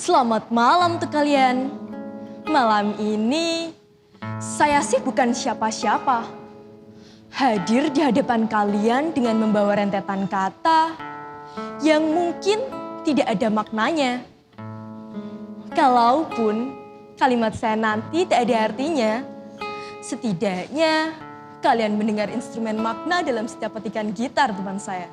Selamat malam untuk kalian. Malam ini saya sih bukan siapa-siapa. Hadir di hadapan kalian dengan membawa rentetan kata yang mungkin tidak ada maknanya. Kalaupun kalimat saya nanti tak ada artinya, setidaknya kalian mendengar instrumen makna dalam setiap petikan gitar teman saya.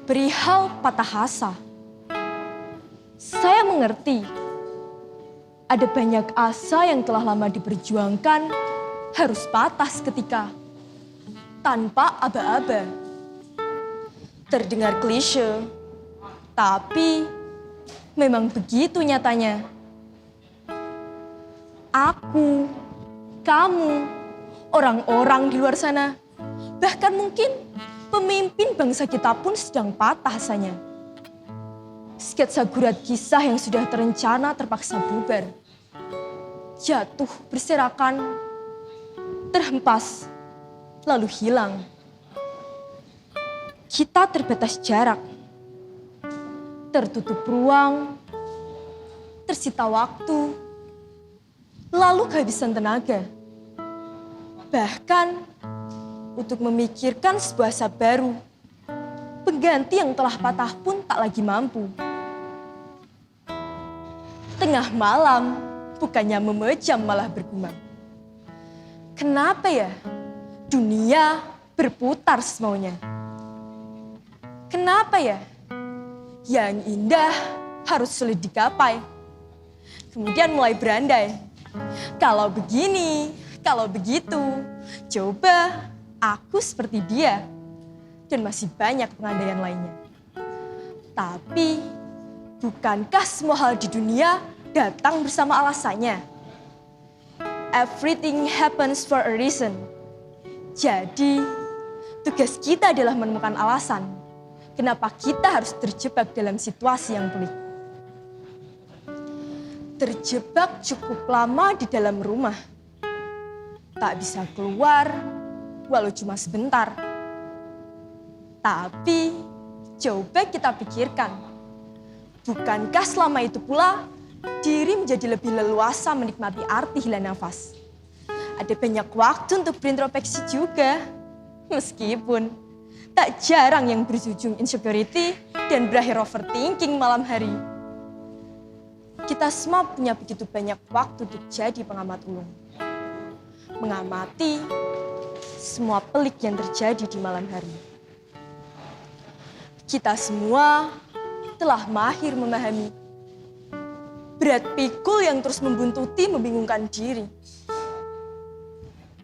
Perihal patah asa, saya mengerti ada banyak asa yang telah lama diperjuangkan harus patah seketika, tanpa aba-aba. Terdengar klise, tapi memang begitu nyatanya. Aku, kamu, orang-orang di luar sana, bahkan mungkin pemimpin bangsa kita pun sedang patah asanya. Sketsa gurat kisah yang sudah terencana terpaksa bubar. Jatuh berserakan, terhempas, lalu hilang. Kita terbatas jarak, tertutup ruang, tersita waktu, lalu kehabisan tenaga. Bahkan untuk memikirkan sebuah asa baru, pengganti yang telah patah pun tak lagi mampu. Tengah malam, bukannya memejam malah bergumam. Kenapa ya dunia berputar semaunya? Kenapa ya yang indah harus sulit digapai? Kemudian mulai berandai. Kalau begini, kalau begitu, coba aku seperti dia. Dan masih banyak pengandaian lainnya. Tapi bukankah semua hal di dunia datang bersama alasannya? Everything happens for a reason. Jadi, tugas kita adalah menemukan alasan kenapa kita harus terjebak dalam situasi yang pelik. Terjebak cukup lama di dalam rumah. Tak bisa keluar, walau cuma sebentar. Tapi, coba kita pikirkan. Bukankah selama itu pula diri menjadi lebih leluasa menikmati arti hela nafas? Ada banyak waktu untuk berintrospeksi juga. Meskipun tak jarang yang berujung insecurity dan berakhir overthinking malam hari. Kita semua punya begitu banyak waktu untuk jadi pengamat ulung. Mengamati semua pelik yang terjadi di malam hari. Kita semua telah mahir memahami berat pikul yang terus membuntuti membingungkan diri.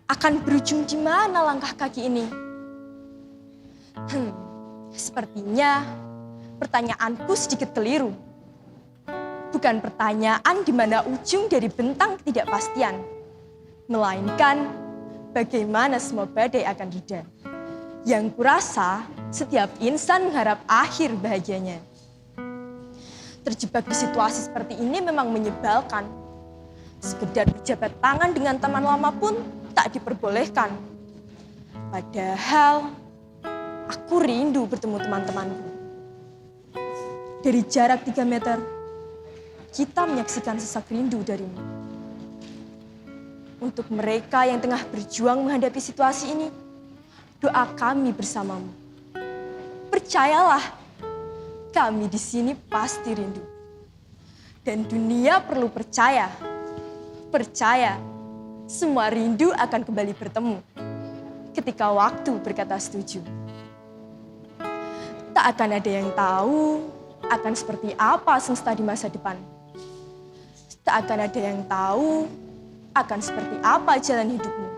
Akan berujung di mana langkah kaki ini? Sepertinya pertanyaanku sedikit keliru. Bukan pertanyaan di mana ujung dari bentang ketidakpastian, melainkan bagaimana semua badai akan reda. Yang kurasa setiap insan mengharap akhir bahagianya. Terjebak di situasi seperti ini memang menyebalkan. Sekedar berjabat tangan dengan teman lama pun tak diperbolehkan. Padahal aku rindu bertemu teman-temanku. Dari jarak 3 meter, kita menyaksikan sesak rindu darimu. Untuk mereka yang tengah berjuang menghadapi situasi ini, doa kami bersamamu. Percayalah, kami di sini pasti rindu. Dan dunia perlu percaya. Percaya, semua rindu akan kembali bertemu ketika waktu berkata setuju. Tak akan ada yang tahu akan seperti apa semesta di masa depan. Tak akan ada yang tahu akan seperti apa jalan hidupmu.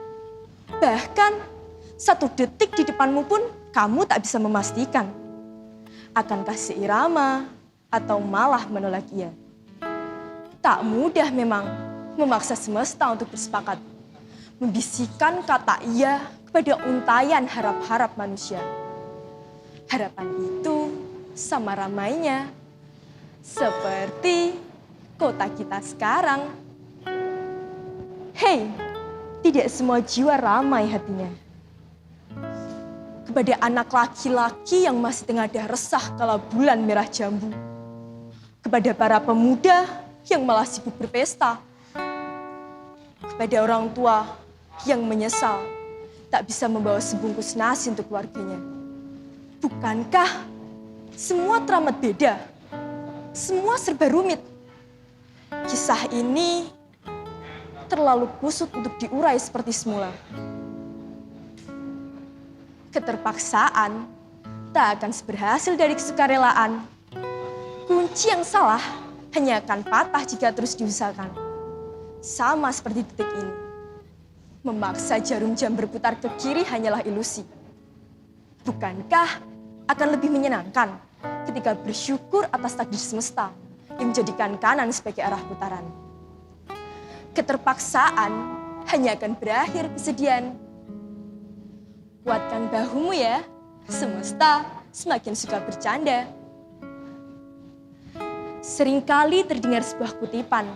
Bahkan 1 detik di depanmu pun kamu tak bisa memastikan. Akankah seirama atau malah menolak ia? Tak mudah memang memaksa semesta untuk bersepakat. Membisikkan kata iya kepada untayan harap-harap manusia. Harapan itu sama ramainya. Seperti kota kita sekarang. Hei, tidak semua jiwa ramai hatinya. kepada anak laki-laki yang masih tengadah resah kala bulan merah jambu, kepada para pemuda yang malah sibuk berpesta, kepada orang tua yang menyesal tak bisa membawa sebungkus nasi untuk keluarganya. Bukankah semua teramat beda? Semua serba rumit. Kisah ini terlalu kusut untuk diurai seperti semula. Keterpaksaan tak akan seberhasil dari kesukarelaan. Kunci yang salah hanya akan patah jika terus diusahakan. Sama seperti detik ini. Memaksa jarum jam berputar ke kiri hanyalah ilusi. Bukankah akan lebih menyenangkan ketika bersyukur atas takdir semesta yang menjadikan kanan sebagai arah putaran? Keterpaksaan hanya akan berakhir kesedihan. Kuatkan bahumu ya, semesta semakin suka bercanda. Seringkali terdengar sebuah kutipan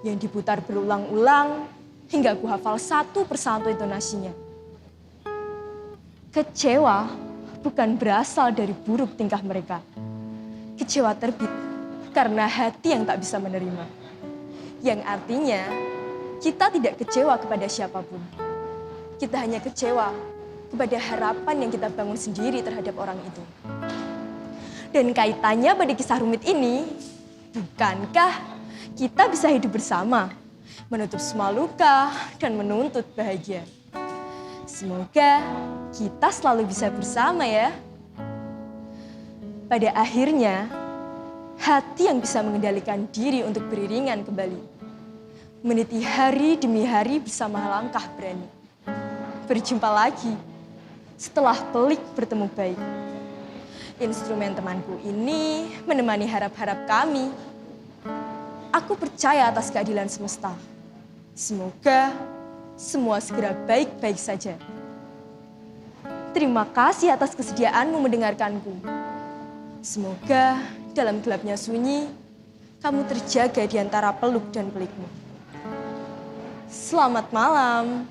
yang diputar berulang-ulang hingga ku hafal satu persatu intonasinya. Kecewa bukan berasal dari buruk tingkah mereka. Kecewa terbit karena hati yang tak bisa menerima. Yang artinya kita tidak kecewa kepada siapapun. Kita hanya kecewa kepada harapan yang kita bangun sendiri terhadap orang itu. Dan kaitannya pada kisah rumit ini, bukankah kita bisa hidup bersama, menutup semua luka dan menuntut bahagia? Semoga kita selalu bisa bersama ya. Pada akhirnya, hati yang bisa mengendalikan diri untuk beriringan kembali. Meniti hari demi hari bersama langkah berani. Berjumpa lagi setelah pelik bertemu baik. Instrumen temanku ini menemani harap-harap kami. Aku percaya atas keadilan semesta. Semoga semua segera baik-baik saja. Terima kasih atas kesediaanmu mendengarkanku. Semoga dalam gelapnya sunyi, kamu terjaga di antara peluk dan pelikmu. Selamat malam.